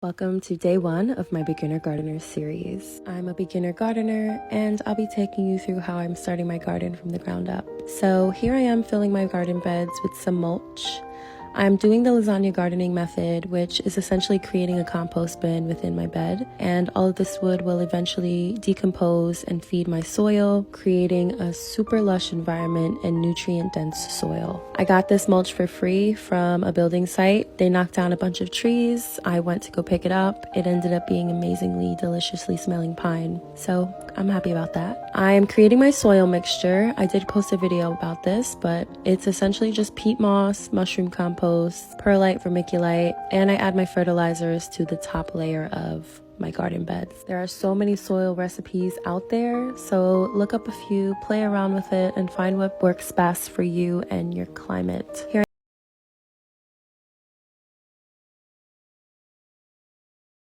Welcome to day one of my beginner gardener series. I'm a beginner gardener and I'll be taking you through how I'm starting my garden from the ground up. So here I am filling my garden beds with some mulch. I'm doing the lasagna gardening method, which is essentially creating a compost bin within my bed, and all of this wood will eventually decompose and feed my soil, creating a super lush environment and nutrient-dense soil. I got this mulch for free from a building site. They knocked down a bunch of trees. I went to go pick it up. It ended up being amazingly, deliciously smelling pine, so I'm happy about that. I am creating my soil mixture. I did post a video about this, but it's essentially just peat moss, mushroom compost, perlite, vermiculite, and I add my fertilizers to the top layer of my garden beds. There are so many soil recipes out there, so look up a few, play around with it, and find what works best for you and your climate. Here